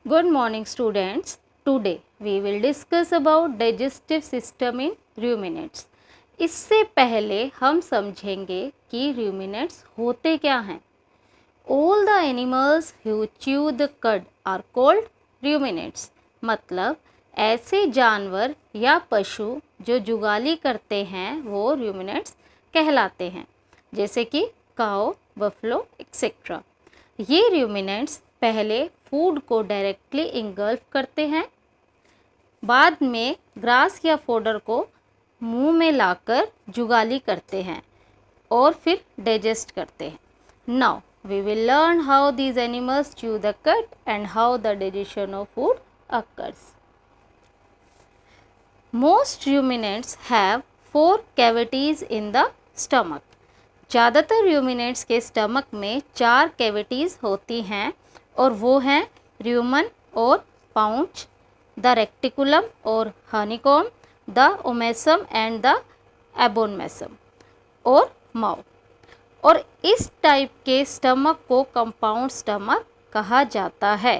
Good morning students. Today we will discuss about digestive system in ruminants. इससे पहले हम समझेंगे कि ruminants होते क्या हैं. All the animals who chew the cud are called ruminants. मतलब ऐसे जानवर या पशु जो जुगाली करते हैं वो ruminants कहलाते हैं, जैसे कि काऊ, बफलो एक्सेट्रा. ये ruminants पहले फूड को डायरेक्टली इंगल्फ करते हैं, बाद में ग्रास या फोडर को मुंह में लाकर जुगाली करते हैं और फिर डाइजेस्ट करते हैं. Now we will learn how these animals chew the cud and how the digestion of food occurs. Most ruminants have 4 cavities in the stomach. ज़्यादातर ruminants के स्टमक में 4 कैविटीज़ होती हैं और वो हैं र्यूमन और पाउच, द रेक्टिकुलम और honeycomb, the omasum and the abomasum और माउ. और इस टाइप के स्टमक को कंपाउंड स्टमक कहा जाता है.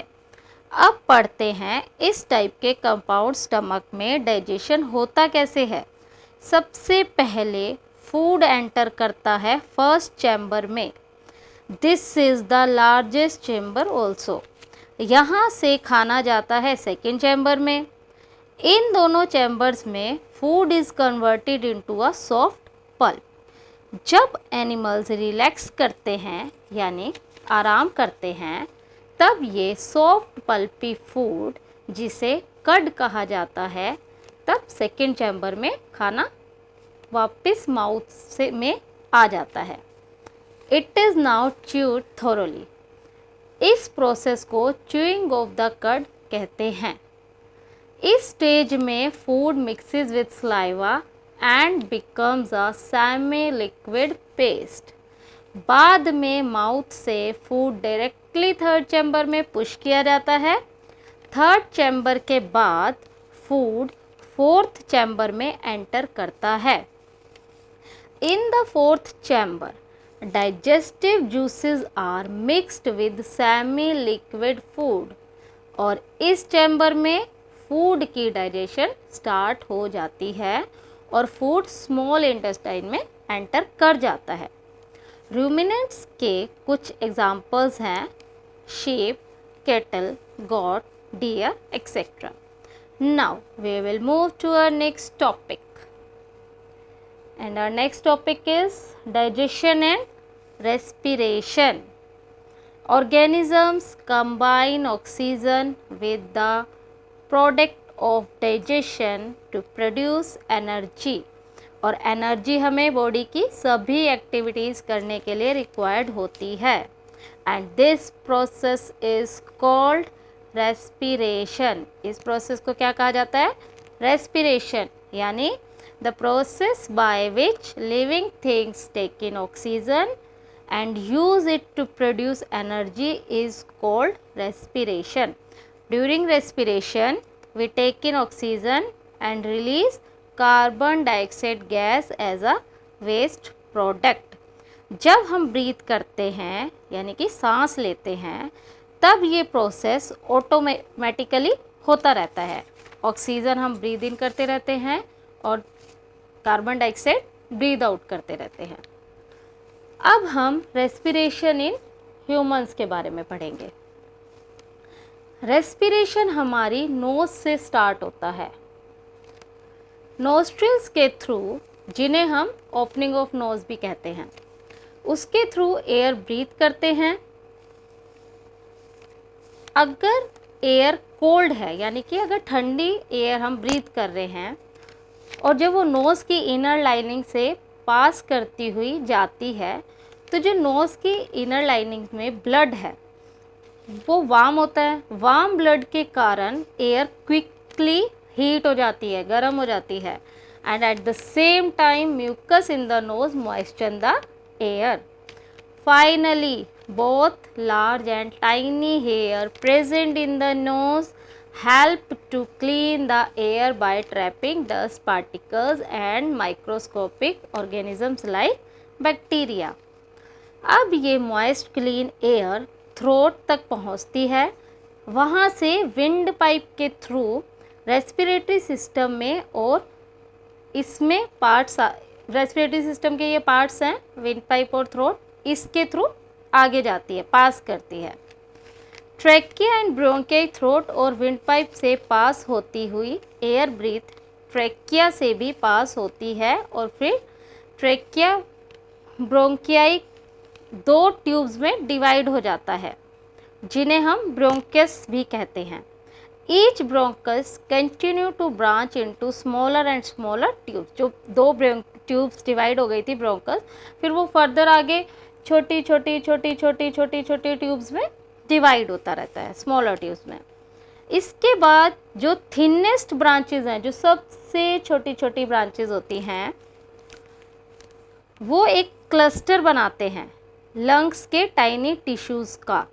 अब पढ़ते हैं इस टाइप के कंपाउंड स्टमक में डाइजेशन होता कैसे है. सबसे पहले फूड एंटर करता है फर्स्ट चैम्बर में. This is the largest chamber also. यहाँ से खाना जाता है सेकेंड चैम्बर में. इन दोनों चैम्बर्स में food is converted into a soft pulp. जब एनिमल्स रिलैक्स करते हैं यानी आराम करते हैं तब ये सॉफ्ट पल्पी फूड जिसे कड कहा जाता है तब सेकेंड चैम्बर में खाना वापस माउथ से में आ जाता है. It is now chewed thoroughly. इस प्रोसेस को च्यूइंग ऑफ द कड कहते हैं. इस स्टेज में food mixes with saliva and becomes a semi liquid paste. बाद में माउथ से फूड डायरेक्टली थर्ड चैम्बर में पुश किया जाता है. थर्ड चैम्बर के बाद फूड फोर्थ चैम्बर में एंटर करता है. In the fourth chamber digestive juices are mixed with semi liquid food. और इस चैम्बर में फूड की डाइजेशन स्टार्ट हो जाती है और फूड स्मॉल इंटेस्टाइन में एंटर कर जाता है. रूमिनेंट्स के कुछ एग्जाम्पल्स हैं sheep, cattle, goat, deer, etc. Now we will move to our next topic. And our next topic is digestion and respiration. Organisms combine oxygen with the product of digestion to produce energy. और energy हमें body की सभी activities करने के लिए required होती है. And this process is called respiration. इस प्रोसेस को क्या कहा जाता है? रेस्पिरेशन. यानी the process by which living things take in oxygen and use it to produce energy is called respiration. During respiration, we take in oxygen and release carbon dioxide gas as a waste product. जब हम breathe करते हैं यानी कि सांस लेते हैं तब ये प्रोसेस ऑटोमेटिकली होता रहता है. ऑक्सीजन हम ब्रीथ इन करते रहते हैं और कार्बन डाइऑक्साइड ब्रीद आउट करते रहते हैं. अब हम रेस्पिरेशन इन ह्यूमंस के बारे में पढ़ेंगे. रेस्पिरेशन हमारी नोज से स्टार्ट होता है. नोस्ट्रिल्स के थ्रू, जिन्हें हम ओपनिंग ऑफ नोज भी कहते हैं, उसके थ्रू एयर ब्रीथ करते हैं. अगर एयर कोल्ड है यानी कि अगर ठंडी एयर हम ब्रीथ कर रहे हैं और जब वो नोज़ की इनर लाइनिंग से पास करती हुई जाती है तो जो नोज़ की इनर लाइनिंग में ब्लड है वो वार्म होता है. वार्म ब्लड के कारण एयर क्विकली हीट हो जाती है, गर्म हो जाती है. And at the same time mucus in the nose moisture the air. Finally both large and tiny hair present in the nose help to clean the air by trapping dust particles and microscopic organisms like bacteria. अब ये moist clean air throat तक पहुँचती है. वहाँ से wind pipe के through respiratory system में, और इसमें पार्ट्स, रेस्पिरेटरी सिस्टम के ये पार्ट्स हैं विंड पाइप और थ्रोट, इसके थ्रू आगे जाती है, पास करती है। ट्रैकिया एंड ब्रोंकियाई थ्रोट और विंड पाइप से पास होती हुई एयर ब्रीथ ट्रैकिया से भी पास होती है, और फिर ट्रैकिया ब्रोंकियाई 2 ट्यूब्स में डिवाइड हो जाता है, जिन्हें हम ब्रोंकस भी कहते हैं। Each bronchus continue to branch into smaller and smaller tubes. जो 2 ट्यूब्स डिवाइड हो गई थी ब्रोंकस, फिर वो फर्दर आगे छोटी छोटी छोटी छोटी छोटी छोटी ट्यूब्स में डिवाइड होता रहता है, स्मॉलर ट्यूब्स में। इसके बाद जो थिनेस्ट ब्रांचेज हैं, जो सबसे छोटी छोटी ब्रांचेज होती हैं, वो एक क्लस्टर बनाते हैं लंग्स के टाइनी टिश्यूज़ का।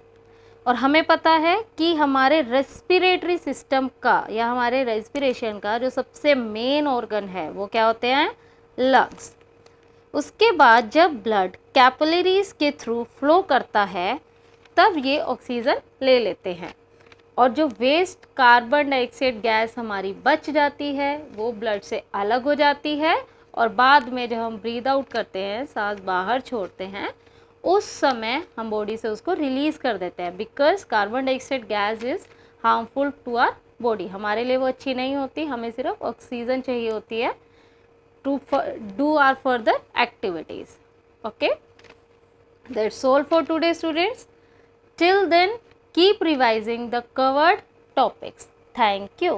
और हमें पता है कि हमारे रेस्पिरेटरी सिस्टम का या हमारे रेस्पिरेशन का जो सबसे मेन ऑर्गन है वो क्या होते हैं, लंग्स। उसके बाद जब ब्लड कैपिलरीज के थ्रू फ्लो करता है तब ये ऑक्सीजन ले लेते हैं, और जो वेस्ट कार्बन डाइऑक्साइड गैस हमारी बच जाती है वो ब्लड से अलग हो जाती है, और बाद में जब हम ब्रीद आउट करते हैं, सांस बाहर छोड़ते हैं, उस समय हम बॉडी से उसको रिलीज़ कर देते हैं, because carbon dioxide gas is harmful to our body. हमारे लिए वो अच्छी नहीं होती, हमें सिर्फ ऑक्सीजन चाहिए होती है to do our further activities. Okay, that's all for today students. Till then, keep revising the covered topics. Thank you.